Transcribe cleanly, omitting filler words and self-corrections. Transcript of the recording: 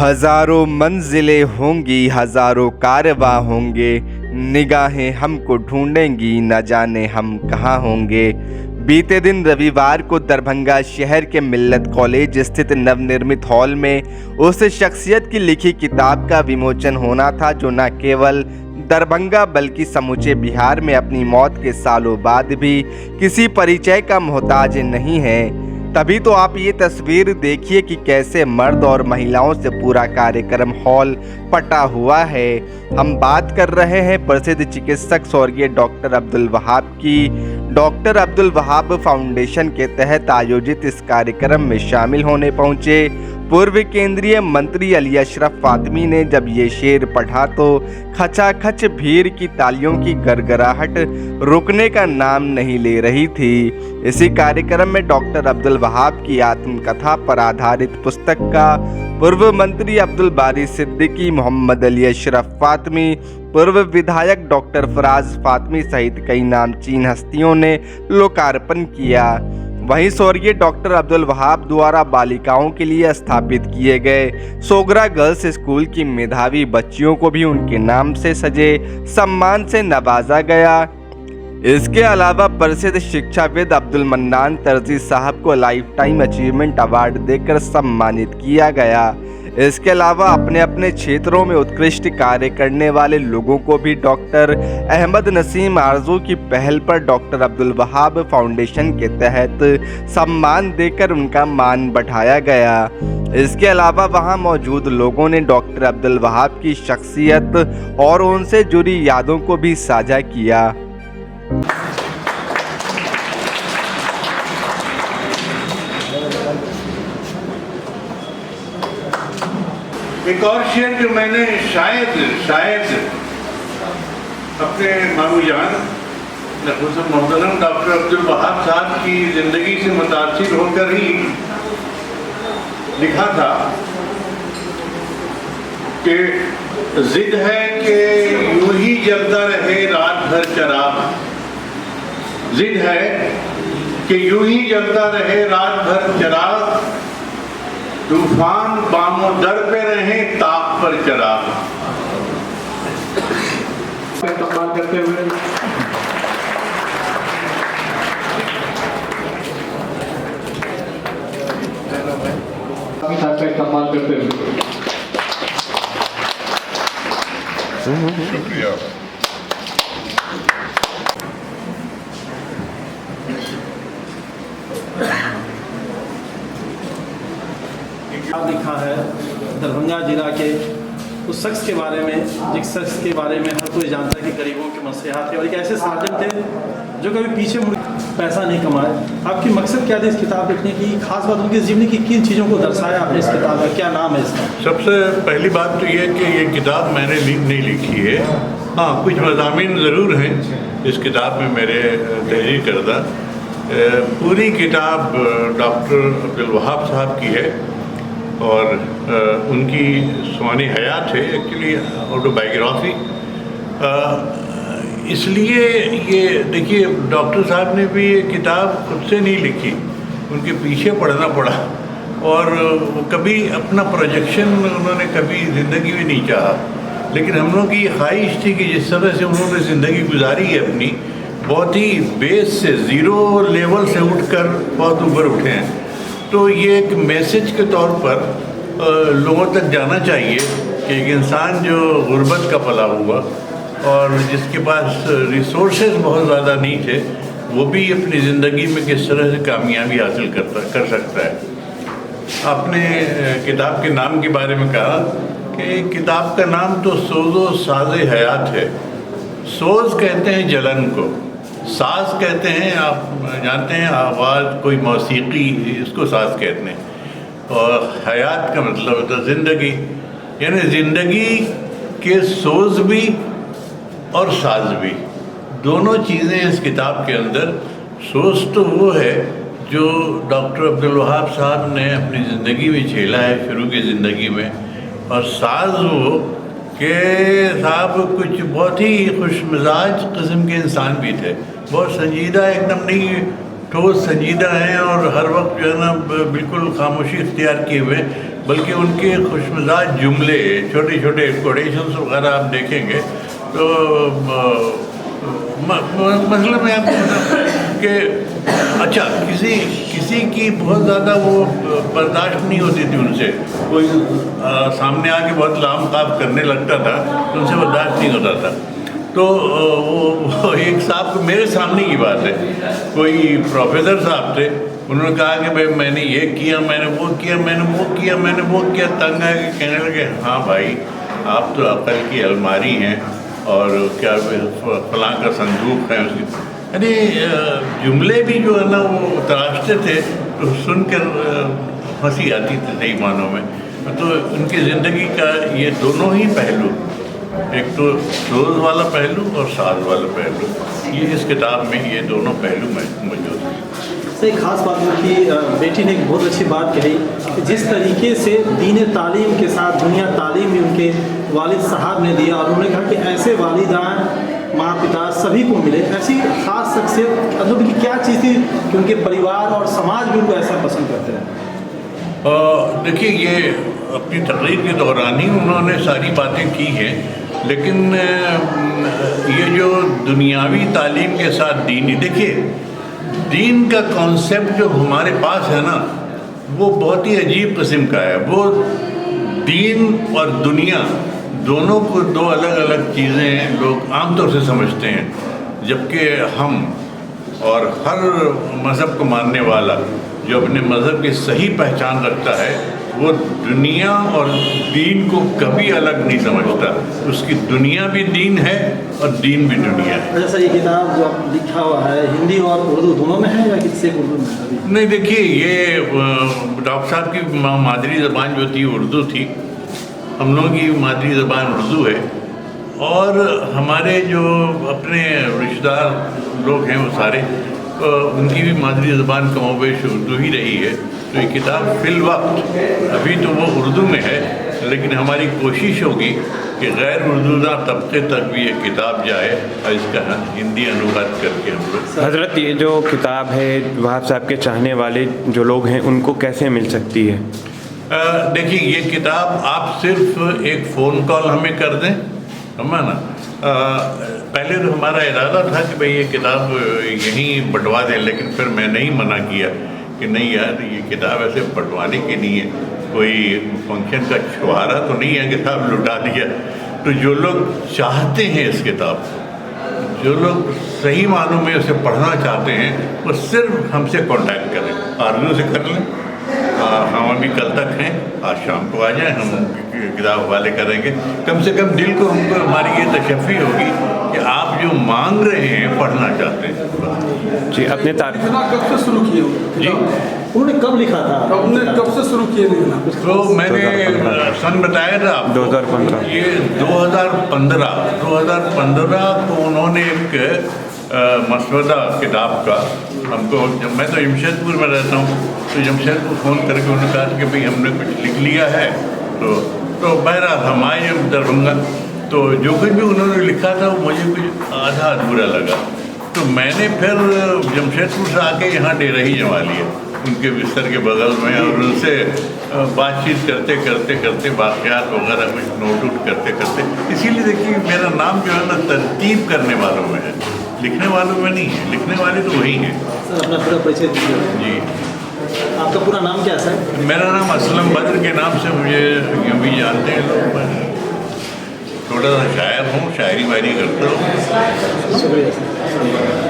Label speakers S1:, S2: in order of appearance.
S1: हजारों मंजिलें होंगी, हजारों कारवां होंगे, निगाहें हमको ढूंढेंगी, न जाने हम कहाँ होंगे। बीते दिन रविवार को दरभंगा शहर के मिल्लत कॉलेज स्थित नवनिर्मित हॉल में उस शख्सियत की लिखी किताब का विमोचन होना था जो न केवल दरभंगा बल्कि समूचे बिहार में अपनी मौत के सालों बाद भी किसी परिचय का मोहताज नहीं है। तभी तो आप ये तस्वीर देखिए कि कैसे मर्द और महिलाओं से पूरा कार्यक्रम हॉल पटा हुआ है। हम बात कर रहे हैं प्रसिद्ध चिकित्सक स्वर्गीय डॉक्टर अब्दुल वहाब की। डॉक्टर अब्दुल वहाब फाउंडेशन के तहत आयोजित इस कार्यक्रम में शामिल होने पहुंचे पूर्व केंद्रीय मंत्री अली अशरफ फातमी ने जब ये शेर पढ़ा तो खचाखच भीड़ की तालियों की गड़गड़ाहट रुकने का नाम नहीं ले रही थी। इसी कार्यक्रम में डॉक्टर अब्दुल वहाब की आत्मकथा पर आधारित पुस्तक का पूर्व मंत्री अब्दुल बारी सिद्दीकी, मोहम्मद अली अशरफ फातमी, पूर्व विधायक डॉक्टर फराज फातमी सहित कई नामचीन हस्तियों ने लोकार्पण किया। वहीं स्वर्गीय डॉक्टर अब्दुल वहाब द्वारा बालिकाओं के लिए स्थापित किए गए सोगरा गर्ल्स स्कूल की मेधावी बच्चियों को भी उनके नाम से सजे सम्मान से नवाजा गया। इसके अलावा प्रसिद्ध शिक्षाविद अब्दुल मन्नान तरजी साहब को लाइफ टाइम अचीवमेंट अवार्ड देकर सम्मानित किया गया। इसके अलावा अपने अपने क्षेत्रों में उत्कृष्ट कार्य करने वाले लोगों को भी डॉक्टर अहमद नसीम आरजू की पहल पर डॉक्टर अब्दुल वहाब फाउंडेशन के तहत सम्मान देकर उनका मान बढ़ाया गया। इसके अलावा वहां मौजूद लोगों ने डॉक्टर अब्दुल वहाब की शख्सियत और उनसे जुड़ी यादों को भी साझा किया।
S2: एक और शेर जो मैंने शायद अपने मामू जान मोहतरम डॉक्टर अब्दुल वहाब साहब की ज़िंदगी से मुतासिर होकर ही लिखा था कि जिद है कि यूं ही जलता रहे रात भर चराग, जिद है कि यूं ही जलता रहे रात भर चराग, तूफान बामो दर पे रहे ताक पर चराग। इस्तेमाल करते हुए इस्तेमाल करते हुए शुक्रिया।
S3: लिखा है दरभंगा जिला के उस शख्स के बारे में जिस शख्स के बारे में हर कोई जानता है कि गरीबों के मसले थे और एक ऐसे साजन थे जो कभी पीछे मुड़ पैसा नहीं कमाए। आपकी मकसद क्या थी इस किताब लिखने की? खास बात उनकी ज़िंदगी की किन चीज़ों को दर्शाया आपने इस किताब का? क्या नाम है इसका?
S2: सबसे पहली बात तो ये कि ये किताब मैंने नहीं लिखी है। हाँ, कुछ मज़ामीन ज़रूर हैं इस किताब में मेरे तहरीर करदा। पूरी किताब डॉक्टर अब्दुल वहाब साहब की है और उनकी सुहानी हयात है, एक्चुअली ऑटोबायोग्राफी। इसलिए ये देखिए डॉक्टर साहब ने भी ये किताब खुद से नहीं लिखी, उनके पीछे पढ़ना पड़ा और वो कभी अपना प्रोजेक्शन उन्होंने कभी ज़िंदगी में नहीं चाहा, लेकिन हम लोगों की ख्वाहिश थी कि जिस तरह से उन्होंने ज़िंदगी गुजारी है अपनी, बहुत ही बेस से ज़ीरो लेवल से उठकर बहुत ऊपर उठे हैं। तो ये एक मैसेज के तौर पर लोगों तक जाना चाहिए कि एक इंसान जो गुर्बत का पला हुआ और जिसके पास रिसोर्सेज बहुत ज़्यादा नहीं थे, वो भी अपनी ज़िंदगी में किस तरह से कामयाबी हासिल कर सकता है। आपने किताब के नाम के बारे में कहा कि किताब का नाम तो सोज़ो साज़े हयात है। सोज़ कहते हैं जलन को, साज़ कहते हैं, आप जानते हैं आवाज़, कोई मौसीकी, इसको साज़ कहते हैं, और हयात का मतलब होता है ज़िंदगी। यानी ज़िंदगी के सोज़ भी और साज़ भी, दोनों चीज़ें इस किताब के अंदर। सोज़ तो वो है जो डॉक्टर अब्दुल वहाब साहब ने अपनी ज़िंदगी में झेला है शुरू की ज़िंदगी में, और साज़ वो कि साहब कुछ बहुत ही खुशमिजाज किस्म के इंसान भी थे, बहुत संजीदा, एकदम नहीं ठोस संजीदा हैं और हर वक्त जो है ना बिल्कुल खामोशी इख्तियार किए हुए, بلکہ ان کے خوش مزاج جملے، چھوٹے چھوٹے کوٹیشنس وغیرہ آپ دیکھیں گے تو مثلا میں آپ کو بتاؤں کہ اچھا کسی کی بہت زیادہ وہ برداشت نہیں ہوتی تھی ان سے، کوئی سامنے آ کے بہت لام کاف کرنے لگتا تھا تو ان سے برداشت نہیں ہوتا تھا. تو وہ ایک صاحب کو، میرے سامنے کی بات ہے، کوئی پروفیسر صاحب تھے، انہوں نے کہا کہ بھائی میں نے یہ کیا، میں نے وہ کیا، میں نے وہ کیا، میں نے وہ کیا. تنگ ہے کہ کہنے لگے ہاں بھائی آپ تو عقل کی الماری ہیں اور کیا فلاں کا صندوق ہے اس کی. یعنی جملے بھی جو ہے نا وہ تراشتے تھے تو سن کر ہنسی آتی تھی صحیح معنوں میں. تو ان کی زندگی کا یہ دونوں ہی پہلو، ایک تو سوز والا پہلو اور ساز والا پہلو، یہ اس کتاب میں یہ دونوں پہلو میں موجود ہیں.
S3: ایک خاص بات یہ کہ بیٹی نے ایک بہت اچھی بات کہی کہ جس طریقے سے دین تعلیم کے ساتھ دنیا تعلیم بھی ان کے والد صاحب نے دیا، اور انہوں نے کہا کہ ایسے والدین ماں پتا سبھی کو ملے. ایسی خاص شخصیت مطلب کہ کیا چیز تھی کہ ان کے پریوار اور سماج بھی ان کو ایسا پسند کرتے ہیں؟
S2: دیکھیے یہ اپنی تقریر کے دوران ہی انہوں نے ساری باتیں کی ہیں، لیکن یہ جو دنیاوی تعلیم کے ساتھ دینی، دیکھیے دین کا کانسیپٹ جو ہمارے پاس ہے نا وہ بہت ہی عجیب قسم کا ہے. وہ دین اور دنیا دونوں کو دو الگ الگ چیزیں لوگ عام طور سے سمجھتے ہیں، جبکہ ہم اور ہر مذہب کو ماننے والا جو اپنے مذہب کی صحیح پہچان رکھتا ہے وہ دنیا اور دین کو کبھی الگ نہیں سمجھتا. اس کی دنیا بھی دین ہے اور دین بھی دنیا ہے.
S3: جیسا یہ کتاب جو آپ لکھا ہوا ہے ہندی اور اردو دونوں میں ہے یا کسی اردو میں؟
S2: نہیں دیکھیے یہ ڈاکٹر صاحب کی مادری زبان جو تھی اردو تھی، ہم لوگوں کی مادری زبان اردو ہے، اور ہمارے جو اپنے رشتہ دار لوگ ہیں وہ سارے ان کی بھی مادری زبان کم و بیش اردو ہی رہی ہے. تو یہ کتاب فی الوقت ابھی تو وہ اردو میں ہے، لیکن ہماری کوشش ہوگی کہ غیر اردودہ طبقے تک بھی یہ کتاب جائے اور اس کا ہندی انواد کر کے ہم لوگ.
S4: حضرت یہ جو کتاب ہے وہاب صاحب کے چاہنے والے جو لوگ ہیں ان کو کیسے مل سکتی ہے؟
S2: دیکھیے یہ کتاب آپ صرف ایک فون کال ہمیں کر دیں، سمجھا نا. پہلے تو ہمارا ارادہ تھا کہ بھئی یہ کتاب یہیں بٹوا دیں، لیکن پھر میں نے ہی منع کیا کہ نہیں یار یہ کتاب ایسے بٹوانے کی نہیں ہے، کوئی فنکشن کا چھوارا تو نہیں ہے کتاب لٹا دیا. تو جو لوگ چاہتے ہیں اس کتاب کو، جو لوگ صحیح معنوں میں اسے پڑھنا چاہتے ہیں، وہ صرف ہم سے کانٹیکٹ کریں، آرزو سے کر لیں. ہم ابھی کل تک ہیں، آج شام کو آ جائیں، ہم کتاب حوالے کریں گے. کم سے کم دل کو ہم کو ہماری یہ تشفی ہوگی کہ آپ جو مانگ رہے ہیں پڑھنا چاہتے ہیں.
S4: جی اپنے
S5: کب سے شروع کیے
S2: جی
S3: انہوں نے کب لکھا تھا؟
S5: کب سے شروع کیے لکھنا؟
S2: تو میں نے سن بتایا تھا آپ کو،
S4: 2015
S2: یہ 2015 کو انہوں نے ایک مسودہ کتاب کا ہم کو، میں تو جمشید پور میں رہتا ہوں، تو جمشید پور فون کر کے انہوں نے کہا کہ بھئی ہم نے کچھ لکھ لیا ہے. تو بہرحال ہم آئے جب دربھنگہ، تو جو کچھ بھی انہوں نے لکھا تھا وہ مجھے کچھ آدھا ادھورا لگا. تو میں نے پھر جمشید پور سے آ کے یہاں ڈیرہ ہی جما لیا ان کے بستر کے بغل میں، اور ان سے بات چیت کرتے کرتے کرتے واقعات وغیرہ کچھ نوٹ ووٹ کرتے کرتے. اسی لیے دیکھیے میرا نام جو ہے نا ترتیب کرنے والوں میں ہے، لکھنے والوں میں نہیں ہے. لکھنے والے تو وہی ہیں.
S3: سر اپنا پورا پریچے دیجیے.
S2: جی
S3: آپ کا پورا نام کیا ہے سر؟
S2: میرا نام اسلم بدر کے نام سے مجھے یوں بھی جانتے ہیں لوگ. میں تھوڑا سا شاعر ہوں، شاعری وائری کرتا ہوں.
S3: شکریہ سر.